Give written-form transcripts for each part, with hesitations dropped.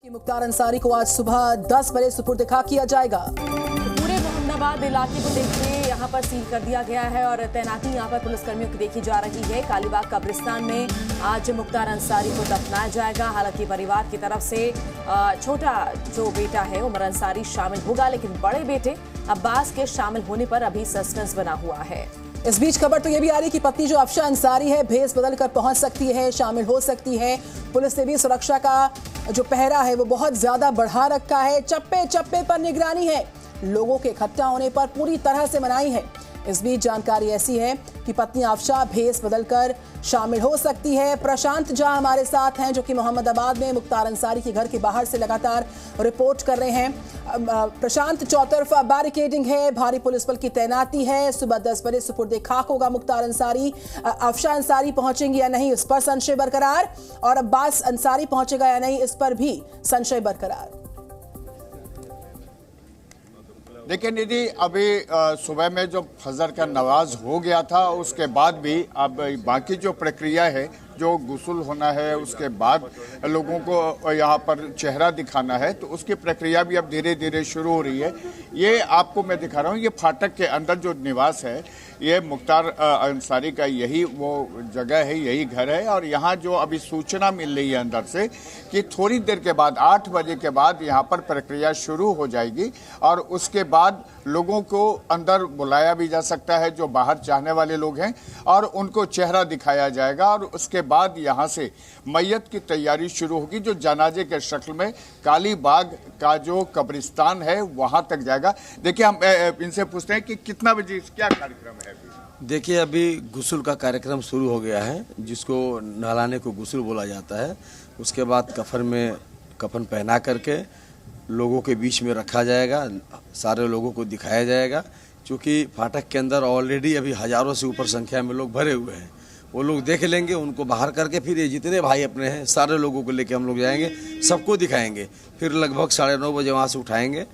मुख्तार अंसारी को आज सुबह 10 बजे सुपुर्द खाक किया जाएगा। पूरे मोहम्मदाबाद इलाके को देखते यहाँ पर सील कर दिया गया है और तैनाती यहाँ पर पुलिसकर्मियों की देखी जा रही है। कालीबाग कब्रिस्तान में आज मुख्तार अंसारी को दफनाया जाएगा। हालांकि परिवार की तरफ से छोटा जो बेटा है उमर अंसारी शामिल होगा, लेकिन बड़े बेटे अब्बास के शामिल होने पर अभी सस्पेंस बना हुआ है। इस बीच खबर तो ये भी आ रही है कि पत्नी जो अफशा अंसारी है भेस बदल कर पहुंच सकती है, शामिल हो सकती है। पुलिस ने भी सुरक्षा का जो पहरा है वो बहुत ज्यादा बढ़ा रखा है। चप्पे चप्पे पर निगरानी है, लोगों के इकट्ठा होने पर पूरी तरह से मनाही है। इस बीच जानकारी ऐसी है कि पत्नी अफशा भेस बदलकर शामिल हो सकती है। प्रशांत झा हमारे साथ हैं जो कि मोहम्मदाबाद में मुख्तार अंसारी के घर के बाहर से लगातार रिपोर्ट कर रहे हैं। प्रशांत, चौतरफा बैरिकेडिंग है, भारी पुलिस बल की तैनाती है। सुबह 10 बजे सुपुर्द खाक होगा मुख्तार अंसारी। अफशा अंसारी पहुंचेंगी या नहीं इस पर संशय बरकरार, और अब्बास अंसारी पहुंचेगा या नहीं इस पर भी संशय बरकरार। देखिए निधि, अभी सुबह में जो फजर का नमाज हो गया था उसके बाद भी अब बाकी जो प्रक्रिया है, जो गुस्ल होना है, उसके बाद लोगों को यहाँ पर चेहरा दिखाना है, तो उसकी प्रक्रिया भी अब धीरे धीरे शुरू हो रही है। ये आपको मैं दिखा रहा हूँ, ये फाटक के अंदर जो निवास है, ये मुख्तार अंसारी का यही वो जगह है, यही घर है। और यहाँ जो अभी सूचना मिल रही है अंदर से कि थोड़ी देर के बाद 8 बजे के बाद यहाँ पर प्रक्रिया शुरू हो जाएगी और उसके बाद लोगों को अंदर बुलाया भी जा सकता है जो बाहर चाहने वाले लोग हैं, और उनको चेहरा दिखाया जाएगा। और उसके बाद यहाँ से मैयत की तैयारी शुरू होगी जो जनाजे के शक्ल में कालीबाग का जो कब्रिस्तान है वहाँ तक जाएगा। देखिए, हम इनसे पूछते हैं कि कितना बजे क्या कार्यक्रम है। देखिए, अभी गुस्ल का कार्यक्रम शुरू हो गया है, जिसको नहलाने को गुस्ल बोला जाता है। उसके बाद कफन में कफन पहना करके लोगों के बीच में रखा जाएगा, सारे लोगों को दिखाया जाएगा। क्योंकि फाटक के अंदर ऑलरेडी अभी हज़ारों से ऊपर संख्या में लोग भरे हुए हैं, वो लोग देख लेंगे, उनको बाहर करके फिर ये जितने भाई अपने हैं सारे लोगों को लेके हम लोग जाएंगे, सबको दिखाएंगे। फिर लगभग 9:30 बजे वहाँ से उठाएंगे।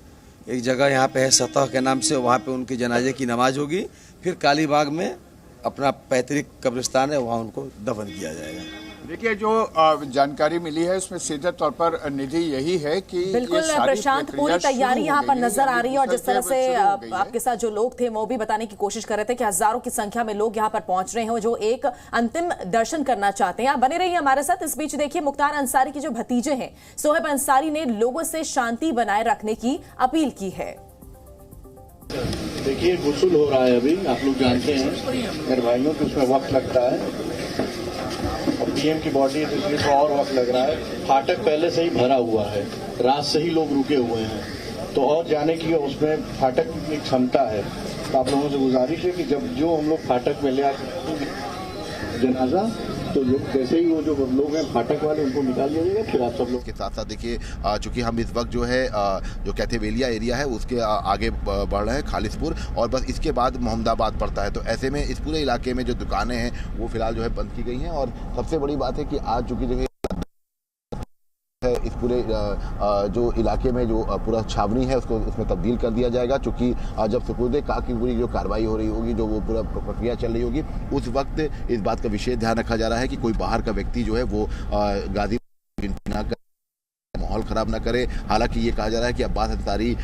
एक जगह यहाँ पे है सतह के नाम से, वहाँ पे उनके जनाजे की नमाज होगी। फिर कालीबाग में अपना पैतृक कब्रिस्तान है, वहाँ उनको दफन किया जाएगा। देखिए, जो जानकारी मिली है उसमें सीधे तौर पर निधि यही है कि बिल्कुल प्रशांत, पूरी तैयारी यहाँ पर नजर आ रही है। और जिस तरह से आपके साथ जो लोग थे वो भी बताने की कोशिश कर रहे थे कि हजारों की संख्या में लोग यहाँ पर पहुंच रहे हैं जो एक अंतिम दर्शन करना चाहते हैं। आप बने रहिए हमारे साथ। इस बीच देखिए, मुख्तार अंसारी के जो भतीजे हैं सोहेब अंसारी ने लोगों से शांति बनाए रखने की अपील की है। देखिए, गुस्ल हो रहा है अभी, आप लोग जानते हैं मेरे भाइयों को, उसमें वक्त लगता है और पीएम की बॉडी है तो इसलिए तो और वक्त लग रहा है। फाटक पहले से ही भरा हुआ है, रात से ही लोग रुके हुए हैं, तो और जाने की उसमें फाटक की क्षमता है। तो आप लोगों से गुजारिश है कि जब जो हम लोग फाटक में ले आते जनाजा, तो लोग जैसे ही वो जो लोग हैं फाटक वाले उनको निकाल दिया जाएगा। फिर आप सब लोग के साथ साथ देखिए, चूंकि हम इस वक्त जो है जो कैथेवेलिया एरिया है उसके आगे बढ़ रहे हैं, खालिसपुर, और बस इसके बाद मोहम्मदाबाद पड़ता है। तो ऐसे में इस पूरे इलाके में जो दुकानें हैं वो फिलहाल जो है बंद की गई हैं। और सबसे बड़ी बात है कि आज चूंकि जो इस पूरे जो इलाके में जो पूरा छावनी है उसको उसमें तब्दील कर दिया जाएगा। चूँकि जब सुपुर्द खाक की पूरी जो कार्रवाई हो रही होगी, जो वो पूरा प्रक्रिया चल रही होगी, उस वक्त इस बात का विशेष ध्यान रखा जा रहा है कि कोई बाहर का व्यक्ति जो है वो गाजी माहौल खराब ना करे। हालांकि ये कहा जा रहा है कि अब्बास अंसारी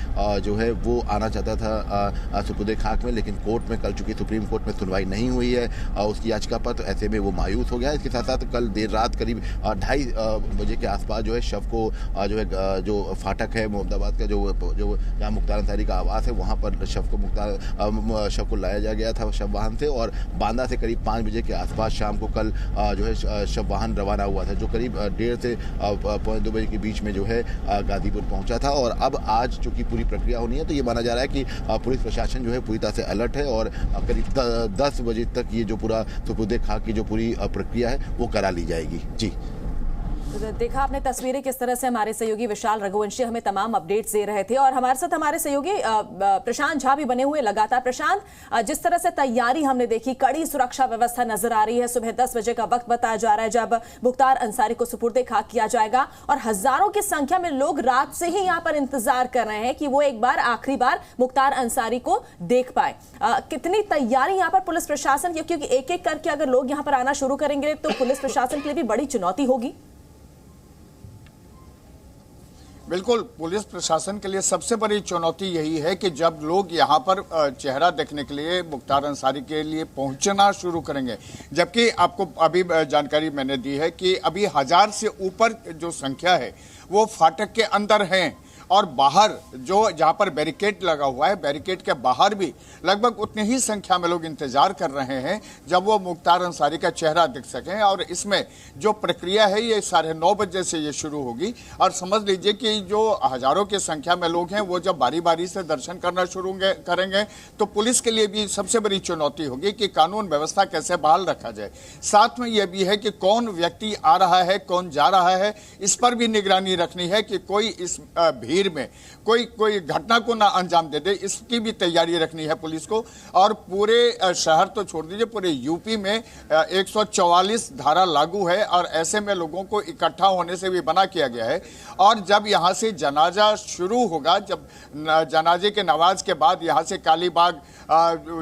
जो है वो आना चाहता था सुपुर्द खाक में, लेकिन कोर्ट में कल चूंकि सुप्रीम कोर्ट में सुनवाई नहीं हुई है उसकी याचिका पर, तो ऐसे में वो मायूस हो गया। इसके साथ साथ कल देर रात करीब 2:30 बजे के आसपास जो है शव को जो है जो फाटक है मोहम्मदाबाद का, जो जहाँ मुख्तार अंसारी का आवास है, वहाँ पर शव को लाया गया था शव वाहन से। और बांदा से करीब 5 बजे के आसपास शाम को कल जो है शव वाहन रवाना हुआ था, जो करीब 1:30 से 2 बजे के बीच में जो है गाजीपुर पहुंचा था। और अब आज चूंकि पूरी प्रक्रिया होनी है, तो ये माना जा रहा है कि पुलिस प्रशासन जो है पूरी तरह से अलर्ट है और करीब 10 बजे तक ये जो पूरा सुपुर्द खाक की जो पूरी प्रक्रिया है वो करा ली जाएगी। जी, देखा आपने तस्वीरें किस तरह से हमारे सहयोगी विशाल रघुवंशी हमें तमाम अपडेट्स दे रहे थे, और हमारे साथ हमारे सहयोगी प्रशांत झा भी बने हुए लगातार। प्रशांत, जिस तरह से तैयारी हमने देखी, कड़ी सुरक्षा व्यवस्था नजर आ रही है। सुबह 10 बजे का वक्त बताया जा रहा है जब मुख्तार अंसारी को सुपुर्द खाक किया जाएगा, और हजारों की संख्या में लोग रात से ही यहाँ पर इंतजार कर रहे हैं कि वो एक बार आखिरी बार मुख्तार अंसारी को देख पाए। कितनी तैयारी यहाँ पर पुलिस प्रशासन की, क्योंकि एक एक करके अगर लोग यहाँ पर आना शुरू करेंगे तो पुलिस प्रशासन के लिए भी बड़ी चुनौती होगी। बिल्कुल, पुलिस प्रशासन के लिए सबसे बड़ी चुनौती यही है कि जब लोग यहाँ पर चेहरा देखने के लिए मुख्तार अंसारी के लिए पहुंचना शुरू करेंगे, जबकि आपको अभी जानकारी मैंने दी है कि अभी 1000 से ऊपर जो संख्या है वो फाटक के अंदर हैं और बाहर जो जहाँ पर बैरिकेड लगा हुआ है, बैरिकेड के बाहर भी लगभग उतनी ही संख्या में लोग इंतजार कर रहे हैं जब वो मुख्तार अंसारी का चेहरा दिख सकें। और इसमें जो प्रक्रिया है ये 9:30 बजे से ये शुरू होगी और समझ लीजिए कि जो हजारों की संख्या में लोग हैं वो जब बारी बारी से दर्शन करना शुरू करेंगे तो पुलिस के लिए भी सबसे बड़ी चुनौती होगी कि कानून व्यवस्था कैसे बहाल रखा जाए। साथ में यह भी है कि कौन व्यक्ति आ रहा है, कौन जा रहा है, इस पर भी निगरानी रखनी है कि कोई इस भीड़ में कोई घटना को ना अंजाम दे दे, इसकी भी तैयारी रखनी है पुलिस को। और पूरे शहर तो छोड़ दीजिए, पूरे यूपी में 144 धारा लागू है और ऐसे में लोगों को इकट्ठा होने से भी मना किया गया है। और जब यहाँ से जनाजा शुरू होगा, जब जनाजे के नमाज के बाद यहाँ से कालीबाग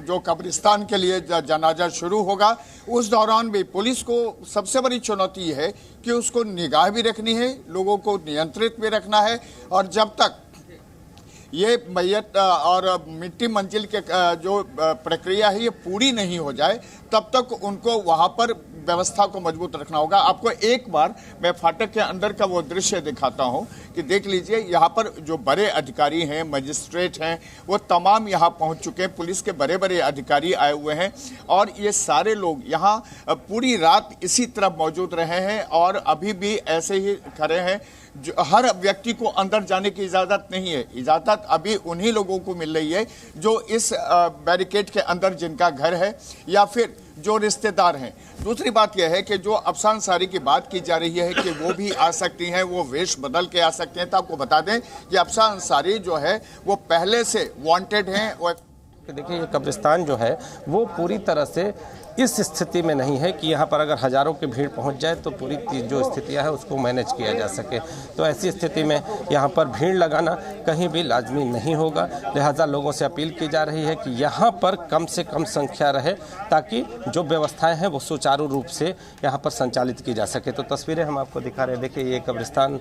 जो कब्रिस्तान के लिए जनाजा शुरू होगा, उस दौरान भी पुलिस को सबसे बड़ी चुनौती है कि उसको निगाह भी रखनी है, लोगों को नियंत्रित भी रखना है। और जब तक ये मैयत और मिट्टी मंजिल के जो प्रक्रिया है ये पूरी नहीं हो जाए तब तक उनको वहाँ पर व्यवस्था को मजबूत रखना होगा। आपको एक बार मैं फाटक के अंदर का वो दृश्य दिखाता हूँ कि देख लीजिए, यहाँ पर जो बड़े अधिकारी हैं, मजिस्ट्रेट हैं, वो तमाम यहाँ पहुँच चुके हैं। पुलिस के बड़े बड़े अधिकारी आए हुए हैं और ये सारे लोग यहाँ पूरी रात इसी तरह मौजूद रहे हैं और अभी भी ऐसे ही खड़े हैं। जो हर व्यक्ति को अंदर जाने की इजाज़त नहीं है, इजाज़त अभी उन्हीं लोगों को मिल रही है जो इस बैरिकेड के अंदर जिनका घर है या फिर जो रिश्तेदार हैं। दूसरी बात यह है कि जो अफसान अंसारी की बात की जा रही है कि वो भी आ सकती हैं, वो वेश बदल के आ सकते हैं, तो आपको बता दें कि अफसान अंसारी जो है वो पहले से वांटेड हैं। देखिए, ये कब्रिस्तान जो है वो पूरी तरह से इस स्थिति में नहीं है कि यहाँ पर अगर हज़ारों की भीड़ पहुँच जाए तो पूरी जो स्थितियाँ है उसको मैनेज किया जा सके। तो ऐसी स्थिति में यहाँ पर भीड़ लगाना कहीं भी लाजमी नहीं होगा। लिहाजा लोगों से अपील की जा रही है कि यहाँ पर कम से कम संख्या रहे ताकि जो व्यवस्थाएं हैं वो सुचारू रूप से यहाँ पर संचालित की जा सके। तो तस्वीरें हम आपको दिखा रहे हैं। देखिए, ये कब्रिस्तान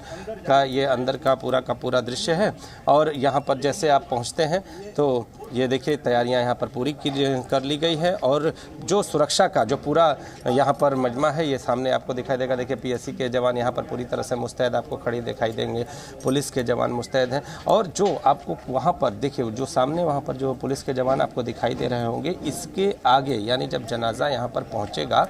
का ये अंदर का पूरा दृश्य है और यहाँ पर जैसे आप पहुँचते हैं तो ये देखिए तैयारियां यहाँ पर पूरी कर ली गई है और जो सुरक्षा का जो पूरा यहाँ पर मजमा है ये सामने आपको दिखाई देगा। देखिए, पीएससी के जवान यहाँ पर पूरी तरह से मुस्तैद आपको खड़ी दिखाई देंगे, पुलिस के जवान मुस्तैद हैं। और जो आपको वहाँ पर देखिए, जो सामने वहाँ पर जो पुलिस के जवान आपको दिखाई दे रहे होंगे, इसके आगे यानी जब जनाजा यहाँ पर पहुँचेगा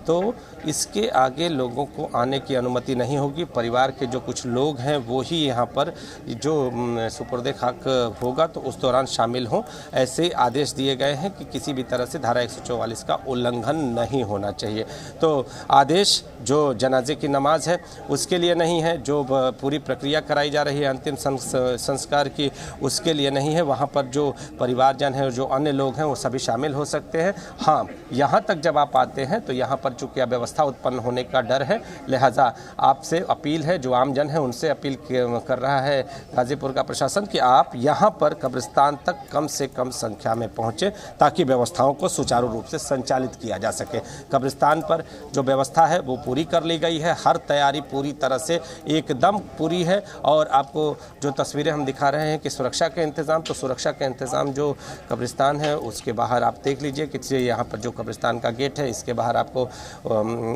तो इसके आगे लोगों को आने की अनुमति नहीं होगी। परिवार के जो कुछ लोग हैं वो ही यहाँ पर जो सुपुर्दे खाक होगा तो उस दौरान शामिल हों, ऐसे आदेश दिए गए हैं कि किसी भी तरह से धारा 144 का उल्लंघन नहीं होना चाहिए। तो आदेश जो जनाजे की नमाज है उसके लिए नहीं है, जो पूरी प्रक्रिया कराई जा रही है अंतिम संस्कार की उसके लिए नहीं है। वहाँ पर जो परिवारजन है, जो अन्य लोग हैं वो सभी शामिल हो सकते हैं। हाँ, यहाँ तक जब आप आते हैं तो यहाँ पर चूँकि अव्यवस्था उत्पन्न होने का डर है, लिहाजा आपसे अपील है, जो आमजन है उनसे अपील कर रहा है गाजीपुर का प्रशासन कि आप यहाँ पर कब्रिस्तान तक कम से कम संख्या में पहुँचे ताकि व्यवस्थाओं को सुचारू रूप से संचालित किया जा सके। कब्रिस्तान पर जो व्यवस्था है वो पूरी कर ली गई है, हर तैयारी पूरी तरह से एकदम पूरी है। और आपको जो तस्वीरें हम दिखा रहे हैं कि सुरक्षा के इंतज़ाम, तो सुरक्षा के इंतज़ाम जो कब्रिस्तान है उसके बाहर आप देख लीजिए कि यहाँ पर जो कब्रिस्तान का गेट है इसके बाहर आपको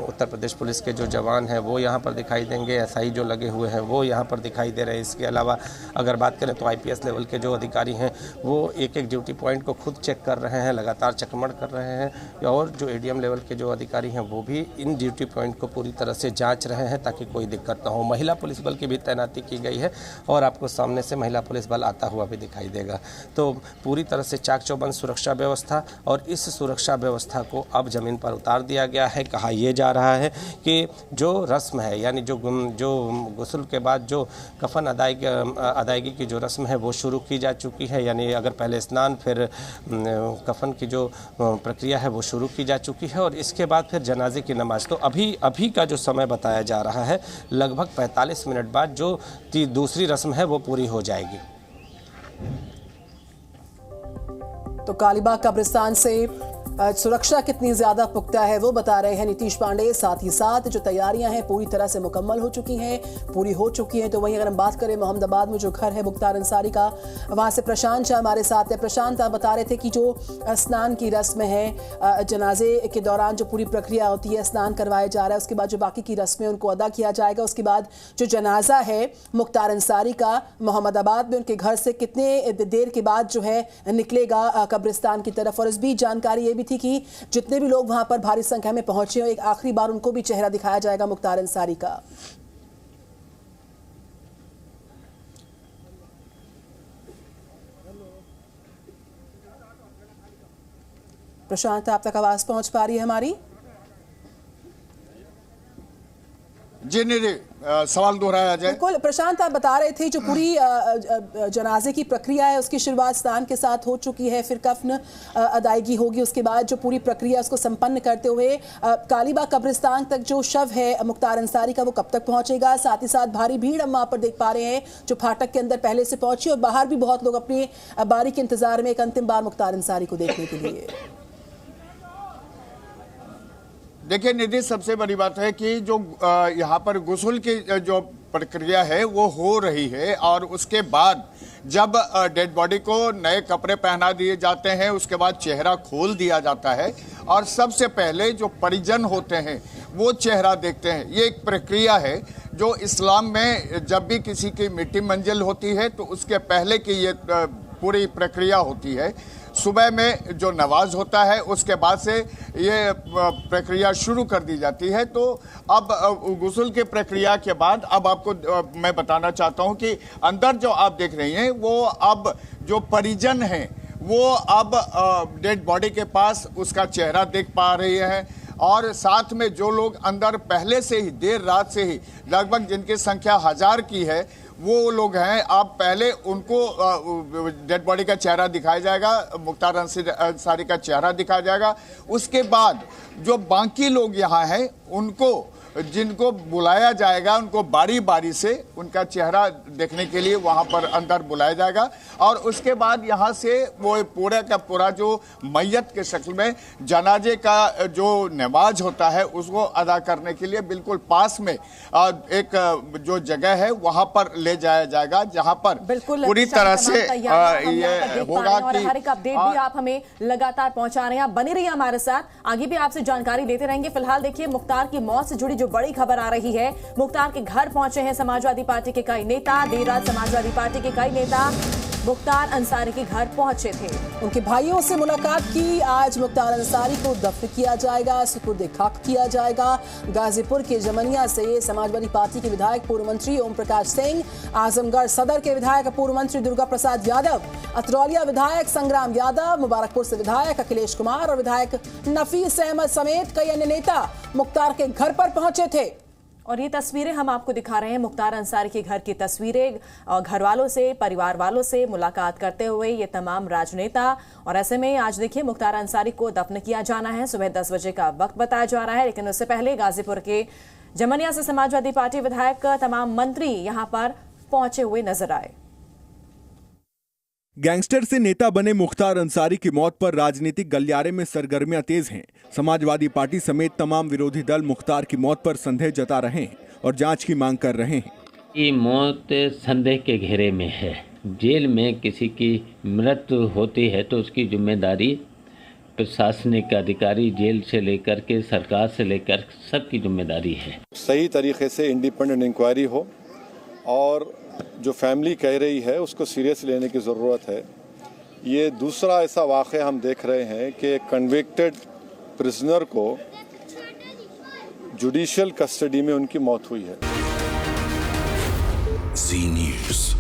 उत्तर प्रदेश पुलिस के जो जवान हैं वो यहाँ पर दिखाई देंगे, एसआई जो लगे हुए हैं वो यहाँ पर दिखाई दे रहे हैं। इसके अलावा अगर बात करें तो आईपीएस लेवल के जो अधिकारी हैं वो एक एक ड्यूटी पॉइंट को खुद चेक कर रहे हैं, लगातार चकमड़ कर रहे हैं। और जो एडीएम लेवल के जो अधिकारी हैं वो भी इन ड्यूटी पॉइंट को पूरी तरह से जांच रहे हैं ताकि कोई दिक्कत ना हो। महिला पुलिस बल की भी तैनाती की गई है और आपको सामने से महिला पुलिस बल आता हुआ भी दिखाई देगा। तो पूरी तरह से चाक चौबंद सुरक्षा व्यवस्था, और इस सुरक्षा व्यवस्था को अब ज़मीन पर उतार दिया गया है। कहा यह जा रहा है कि जो रस्म है यानी जो गुस्ल के बाद जो कफन अदायगी की जो रस्म है वो शुरू की जा चुकी है। यानी अगर पहले स्नान फिर कफन की जो प्रक्रिया है वो शुरू की जा चुकी है और इसके बाद फिर जनाजे की नमाज। तो अभी का जो समय बताया जा रहा है लगभग 45 मिनट बाद जो दूसरी रस्म है वो पूरी हो जाएगी। तो कालीबाग कब्रिस्तान से सुरक्षा कितनी ज्यादा पुख्ता है वो बता रहे हैं नीतीश पांडे। साथ ही साथ जो तैयारियां हैं पूरी तरह से मुकम्मल हो चुकी हैं, पूरी हो चुकी हैं। तो वहीं अगर हम बात करें मोहम्मदाबाद में जो घर है मुख्तार अंसारी का, वहां से प्रशांत शाह हमारे साथ है। प्रशांत, आप बता रहे थे कि जो स्नान की रस्म है, जनाजे के दौरान जो पूरी प्रक्रिया होती है, स्नान करवाया जा रहा है, उसके बाद जो बाकी की रस्में उनको अदा किया जाएगा, उसके बाद जो जनाजा है मुख्तार अंसारी का मोहम्मदाबाद में उनके घर से कितने देर के बाद जो है निकलेगा कब्रिस्तान की तरफ। और इस बीच जानकारी ये भी थी कि जितने भी लोग वहां पर भारी संख्या में पहुंचे हो, एक आखिरी बार उनको भी चेहरा दिखाया जाएगा मुख्तार अंसारी का। प्रशांत, आप तक आवाज पहुंच पा रही है हमारी? जी नहीं, सवाल दोहराया जाए। बिल्कुल प्रशांत, आप बता रहे थे जो पूरी जनाजे की प्रक्रिया है उसकी शुरुआत स्नान के साथ हो चुकी है, फिर कफन अदायगी होगी, उसके बाद जो पूरी प्रक्रिया उसको संपन्न करते हुए कालीबाग कब्रिस्तान तक जो शव है मुख्तार अंसारी का वो कब तक पहुंचेगा। साथ ही साथ भारी भीड़ हम वहां पर देख पा रहे हैं जो फाटक के अंदर पहले से पहुंची, और बाहर भी बहुत लोग अपनी बारी के इंतजार में एक अंतिम बार मुख्तार अंसारी को देखने के लिए। देखिए निधि, सबसे बड़ी बात है कि जो यहाँ पर गुस्ल की जो प्रक्रिया है वो हो रही है, और उसके बाद जब डेड बॉडी को नए कपड़े पहना दिए जाते हैं, उसके बाद चेहरा खोल दिया जाता है, और सबसे पहले जो परिजन होते हैं वो चेहरा देखते हैं। ये एक प्रक्रिया है जो इस्लाम में जब भी किसी की मिट्टी मंजिल होती है तो उसके पहले की ये पूरी प्रक्रिया होती है। सुबह में जो नवाज होता है उसके बाद से ये प्रक्रिया शुरू कर दी जाती है। तो अब गुस्ल की प्रक्रिया के बाद अब आपको मैं बताना चाहता हूं कि अंदर जो आप देख रही हैं वो अब जो परिजन हैं वो अब डेड बॉडी के पास उसका चेहरा देख पा रही है, और साथ में जो लोग अंदर पहले से ही देर रात से ही लगभग जिनकी संख्या 1000 की है वो लोग हैं, अब पहले उनको डेड बॉडी का चेहरा दिखाया जाएगा, मुख्तार अंसारी का चेहरा दिखाया जाएगा। उसके बाद जो बाकी लोग यहाँ हैं उनको जिनको बुलाया जाएगा उनको बारी बारी से उनका चेहरा देखने के लिए वहां पर अंदर बुलाया जाएगा, और उसके बाद यहाँ से वो पूरा का पूरा जो मैयत के शक्ल में जनाजे का जो नमाज होता है उसको अदा करने के लिए बिल्कुल पास में एक जो जगह है वहां पर ले जाया जाएगा, जहां पर पूरी तरह से ये होगा कि हर एक अपडेट भी आप हमें लगातार पहुंचा रहे हैं। आप बने रहिए हमारे साथ, आगे भी आपसे जानकारी देते रहेंगे। फिलहाल देखिए मुख्तार की मौत से जुड़ी जो बड़ी खबर आ रही है, मुख्तार के घर पहुंचे हैं समाजवादी पार्टी के कई नेता। देर रात समाजवादी पार्टी के कई नेता मुख्तार अंसारी के घर पहुंचे थे, उनके भाइयों से मुलाकात की। आज मुख्तार अंसारी को दफन किया जाएगा, सुपुर्द खाक किया जाएगा। गाजीपुर के जमनिया से समाजवादी पार्टी के विधायक पूर्व मंत्री ओम प्रकाश सिंह, आजमगढ़ सदर के विधायक पूर्व मंत्री दुर्गा प्रसाद यादव, अतरौलिया विधायक संग्राम यादव, मुबारकपुर से विधायक अखिलेश कुमार और विधायक नफीस अहमद समेत कई अन्य नेता मुख्तार के घर पर पहुंचे थे। और ये तस्वीरें हम आपको दिखा रहे हैं मुख्तार अंसारी के घर की तस्वीरें, घर वालों से, परिवार वालों से मुलाकात करते हुए ये तमाम राजनेता। और ऐसे में आज देखिए मुख्तार अंसारी को दफन किया जाना है, सुबह 10 बजे का वक्त बताया जा रहा है, लेकिन उससे पहले गाजीपुर के जमनिया से समाजवादी पार्टी विधायक, तमाम मंत्री यहां पर पहुंचे हुए नजर आए। गैंगस्टर से नेता बने मुख्तार अंसारी की मौत पर राजनीतिक गलियारे में सरगर्मियां तेज हैं। समाजवादी पार्टी समेत तमाम विरोधी दल मुख्तार की मौत पर संदेह जता रहे हैं और जांच की मांग कर रहे हैं। ये मौत संदेह के घेरे में है। जेल में किसी की मृत्यु होती है तो उसकी जिम्मेदारी प्रशासनिक अधिकारी, जेल से लेकर के सरकार से लेकर सबकी जिम्मेदारी है। सही तरीके से इंडिपेंडेंट इंक्वायरी हो और जो फैमिली कह रही है उसको सीरियस लेने की ज़रूरत है। ये दूसरा ऐसा वाक़या हम देख रहे हैं कि कन्विक्टेड प्रिजनर को जुडिशियल कस्टडी में उनकी मौत हुई है। जी न्यूज़।